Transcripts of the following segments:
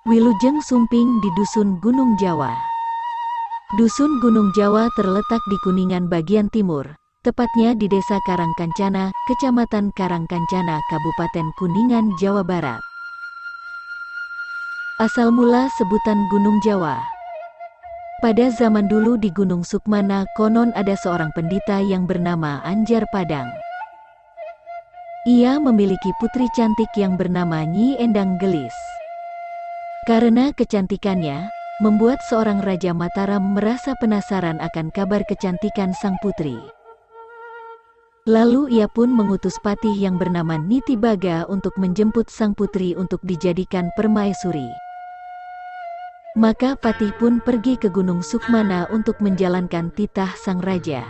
Wilujeng Sumping di Dusun Gunung Jawa. Dusun Gunung Jawa terletak di Kuningan bagian timur, tepatnya di Desa Karangkancana, Kecamatan Karangkancana, Kabupaten Kuningan, Jawa Barat. Asal mula sebutan Gunung Jawa. Pada zaman dulu di Gunung Sukmana konon ada seorang pendeta yang bernama Anjar Padang. Ia memiliki putri cantik yang bernama Nyi Endang Gelis. Karena kecantikannya, membuat seorang Raja Mataram merasa penasaran akan kabar kecantikan sang putri. Lalu ia pun mengutus patih yang bernama Nitibaga untuk menjemput sang putri untuk dijadikan permaisuri. Maka patih pun pergi ke Gunung Sukmana untuk menjalankan titah sang raja.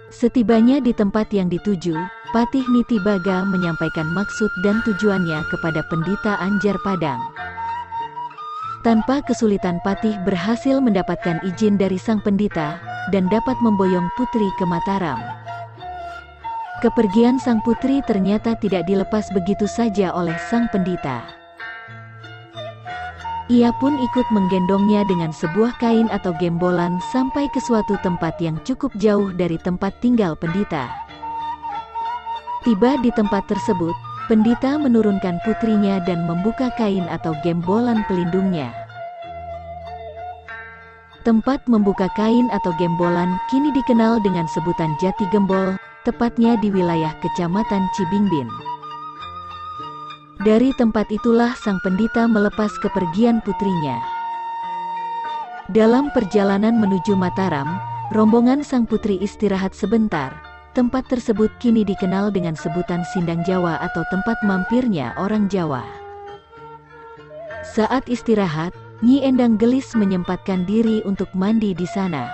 Setibanya di tempat yang dituju, patih Nitibaga menyampaikan maksud dan tujuannya kepada pendeta Anjar Padang. Tanpa kesulitan patih berhasil mendapatkan izin dari sang pendeta, dan dapat memboyong putri ke Mataram. Kepergian sang putri ternyata tidak dilepas begitu saja oleh sang pendeta. Ia pun ikut menggendongnya dengan sebuah kain atau gembolan sampai ke suatu tempat yang cukup jauh dari tempat tinggal pendeta. Tiba di tempat tersebut, pendeta menurunkan putrinya dan membuka kain atau gembolan pelindungnya. Tempat membuka kain atau gembolan kini dikenal dengan sebutan Jati Gembol, tepatnya di wilayah Kecamatan Cibingbin. Dari tempat itulah sang pendeta melepas kepergian putrinya. Dalam perjalanan menuju Mataram, rombongan sang putri istirahat sebentar. Tempat tersebut kini dikenal dengan sebutan Sindang Jawa atau tempat mampirnya orang Jawa. Saat istirahat, Nyi Endang Gelis menyempatkan diri untuk mandi di sana.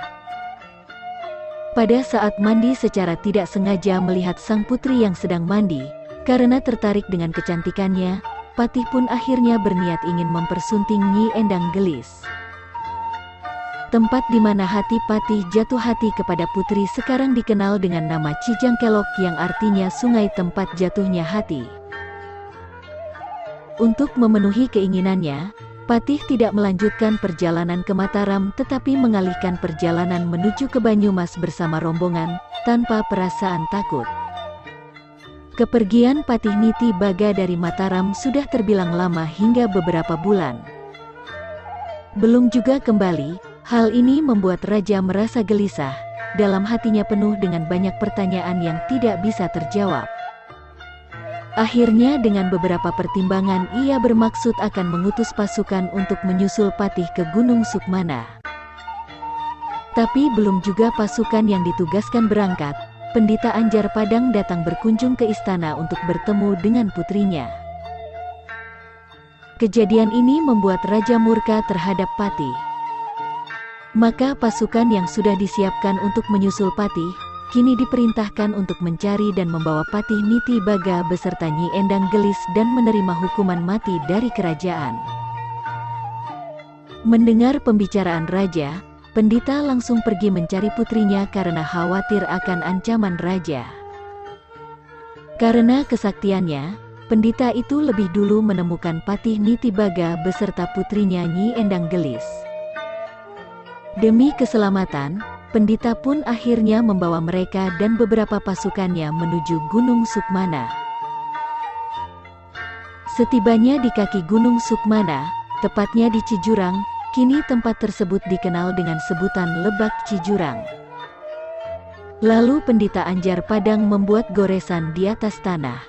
Pada saat mandi secara tidak sengaja melihat sang putri yang sedang mandi. Karena tertarik dengan kecantikannya, patih pun akhirnya berniat ingin mempersunting Nyi Endang Gelis. Tempat di mana hati patih jatuh hati kepada putri sekarang dikenal dengan nama Cijangkelok yang artinya sungai tempat jatuhnya hati. Untuk memenuhi keinginannya, patih tidak melanjutkan perjalanan ke Mataram tetapi mengalihkan perjalanan menuju ke Banyumas bersama rombongan, tanpa perasaan takut. Kepergian patih Nitibaga dari Mataram sudah terbilang lama hingga beberapa bulan. Belum juga kembali, hal ini membuat raja merasa gelisah, dalam hatinya penuh dengan banyak pertanyaan yang tidak bisa terjawab. Akhirnya dengan beberapa pertimbangan ia bermaksud akan mengutus pasukan untuk menyusul patih ke Gunung Sukmana. Tapi belum juga pasukan yang ditugaskan berangkat, pendeta Anjar Padang datang berkunjung ke istana untuk bertemu dengan putrinya. Kejadian ini membuat raja murka terhadap patih. Maka pasukan yang sudah disiapkan untuk menyusul patih, kini diperintahkan untuk mencari dan membawa patih Nitibaga beserta Nyi Endang Gelis dan menerima hukuman mati dari kerajaan. Mendengar pembicaraan raja, pendeta langsung pergi mencari putrinya karena khawatir akan ancaman raja. Karena kesaktiannya, pendeta itu lebih dulu menemukan patih Nitibaga beserta putrinya Nyi Endang Gelis. Demi keselamatan, pendeta pun akhirnya membawa mereka dan beberapa pasukannya menuju Gunung Sukmana. Setibanya di kaki Gunung Sukmana, tepatnya di Cijurang, kini tempat tersebut dikenal dengan sebutan Lebak Cijurang. Lalu pendeta Anjar Padang membuat goresan di atas tanah.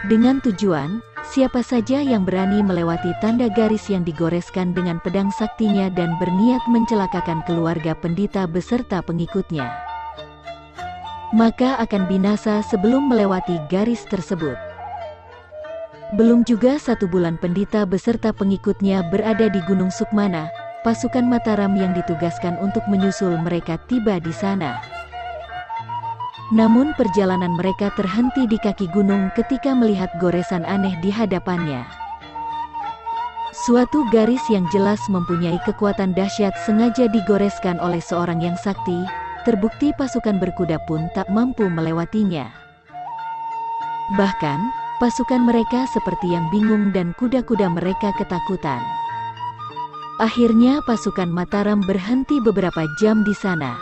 Dengan tujuan, siapa saja yang berani melewati tanda garis yang digoreskan dengan pedang saktinya dan berniat mencelakakan keluarga pendeta beserta pengikutnya, maka akan binasa sebelum melewati garis tersebut. Belum juga 1 bulan pendeta beserta pengikutnya berada di Gunung Sukmana, pasukan Mataram yang ditugaskan untuk menyusul mereka tiba di sana. Namun perjalanan mereka terhenti di kaki gunung ketika melihat goresan aneh di hadapannya. Suatu garis yang jelas mempunyai kekuatan dahsyat sengaja digoreskan oleh seorang yang sakti, terbukti pasukan berkuda pun tak mampu melewatinya. Bahkan, Pasukan mereka seperti yang bingung dan kuda-kuda mereka ketakutan. Akhirnya pasukan Mataram berhenti beberapa jam di sana.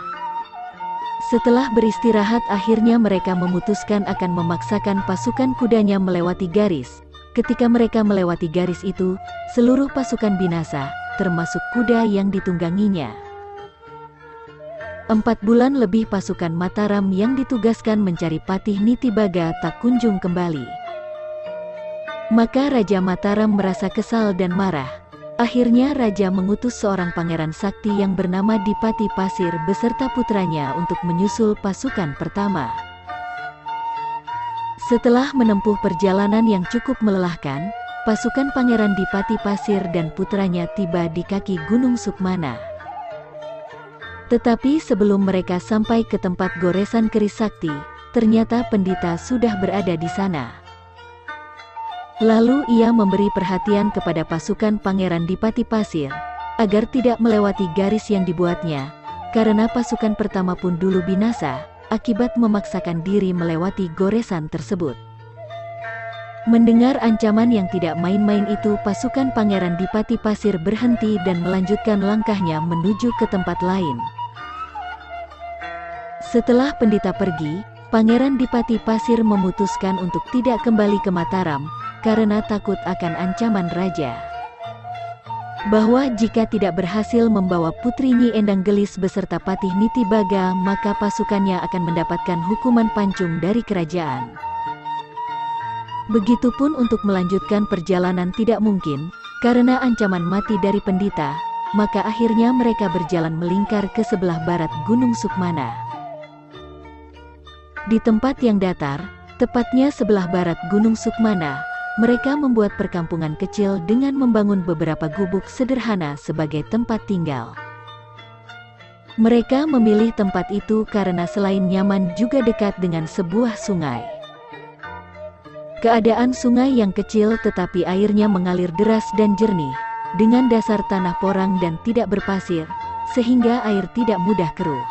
Setelah beristirahat, akhirnya mereka memutuskan akan memaksakan pasukan kudanya melewati garis. Ketika mereka melewati garis itu, seluruh pasukan binasa, termasuk kuda yang ditungganginya. 4 bulan lebih pasukan Mataram yang ditugaskan mencari Patih Nitibaga tak kunjung kembali. Maka Raja Mataram merasa kesal dan marah. Akhirnya Raja mengutus seorang pangeran sakti yang bernama Dipati Pasir beserta putranya untuk menyusul pasukan pertama. Setelah menempuh perjalanan yang cukup melelahkan, pasukan Pangeran Dipati Pasir dan putranya tiba di kaki Gunung Sukmana. Tetapi sebelum mereka sampai ke tempat goresan keris sakti, ternyata pendeta sudah berada di sana. Lalu ia memberi perhatian kepada pasukan Pangeran Dipati Pasir, agar tidak melewati garis yang dibuatnya, karena pasukan pertama pun dulu binasa, akibat memaksakan diri melewati goresan tersebut. Mendengar ancaman yang tidak main-main itu, pasukan Pangeran Dipati Pasir berhenti dan melanjutkan langkahnya menuju ke tempat lain. Setelah pendeta pergi, Pangeran Dipati Pasir memutuskan untuk tidak kembali ke Mataram, karena takut akan ancaman raja. Bahwa jika tidak berhasil membawa Putri Nyi Endang Gelis beserta Patih Nitibaga, maka pasukannya akan mendapatkan hukuman pancung dari kerajaan. Begitupun untuk melanjutkan perjalanan tidak mungkin, karena ancaman mati dari pendeta, maka akhirnya mereka berjalan melingkar ke sebelah barat Gunung Sukmana. Di tempat yang datar, tepatnya sebelah barat Gunung Sukmana, mereka membuat perkampungan kecil dengan membangun beberapa gubuk sederhana sebagai tempat tinggal. Mereka memilih tempat itu karena selain nyaman juga dekat dengan sebuah sungai. Keadaan sungai yang kecil tetapi airnya mengalir deras dan jernih, dengan dasar tanah porang dan tidak berpasir, sehingga air tidak mudah keruh.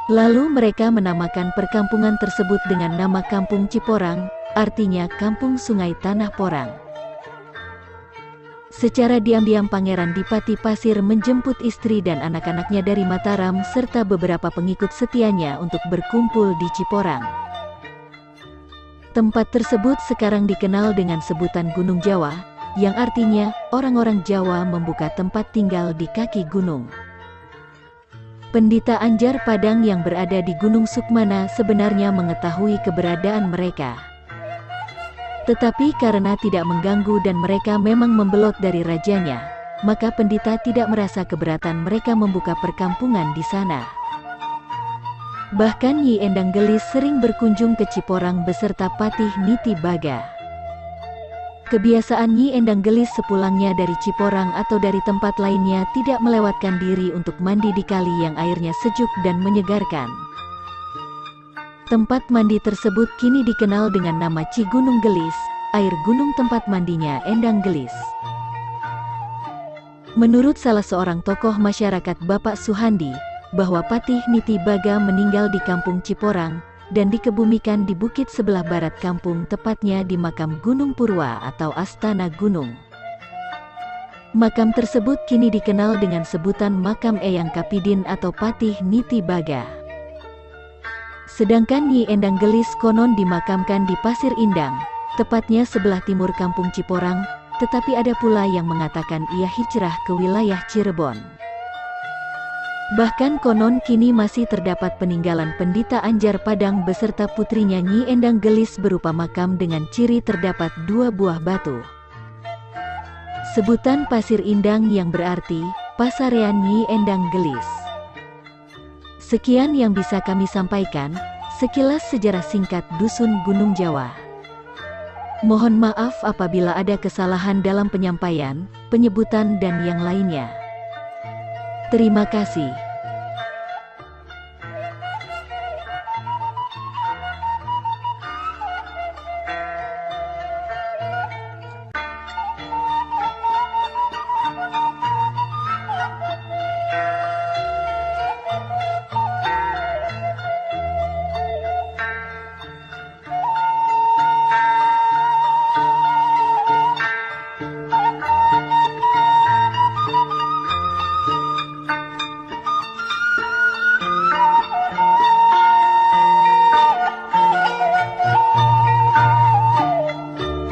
Lalu mereka menamakan perkampungan tersebut dengan nama Kampung Ciporang, artinya Kampung Sungai Tanah Porang. Secara diam-diam Pangeran Dipati Pasir menjemput istri dan anak-anaknya dari Mataram serta beberapa pengikut setianya untuk berkumpul di Ciporang. Tempat tersebut sekarang dikenal dengan sebutan Gunung Jawa, yang artinya orang-orang Jawa membuka tempat tinggal di kaki gunung. Pendeta Anjar Padang yang berada di Gunung Sukmana sebenarnya mengetahui keberadaan mereka. Tetapi karena tidak mengganggu dan mereka memang membelot dari rajanya, maka pendeta tidak merasa keberatan mereka membuka perkampungan di sana. Bahkan Nyi Endang Gelis sering berkunjung ke Ciporang beserta Patih Nitibaga. Kebiasaan Nyi Endang Gelis sepulangnya dari Ciporang atau dari tempat lainnya tidak melewatkan diri untuk mandi di kali yang airnya sejuk dan menyegarkan. Tempat mandi tersebut kini dikenal dengan nama Cigunung Gelis, air gunung tempat mandinya Endang Gelis. Menurut salah seorang tokoh masyarakat Bapak Suhandi, bahwa Patih Nitibaga meninggal di kampung Ciporang, dan dikebumikan di bukit sebelah barat kampung, tepatnya di makam Gunung Purwa atau Astana Gunung. Makam tersebut kini dikenal dengan sebutan makam Eyang Kapidin atau Patih Nitibaga. Sedangkan Nyi Endang Gelis konon dimakamkan di Pasir Indang, tepatnya sebelah timur kampung Ciporang, tetapi ada pula yang mengatakan ia hijrah ke wilayah Cirebon. Bahkan konon kini masih terdapat peninggalan pendeta Anjar Padang beserta putrinya Nyi Endang Gelis berupa makam dengan ciri terdapat 2 buah batu. Sebutan Pasir Indang yang berarti Pasarean Nyi Endang Gelis. Sekian yang bisa kami sampaikan, sekilas sejarah singkat Dusun Gunung Jawa. Mohon maaf apabila ada kesalahan dalam penyampaian, penyebutan dan yang lainnya. Terima kasih.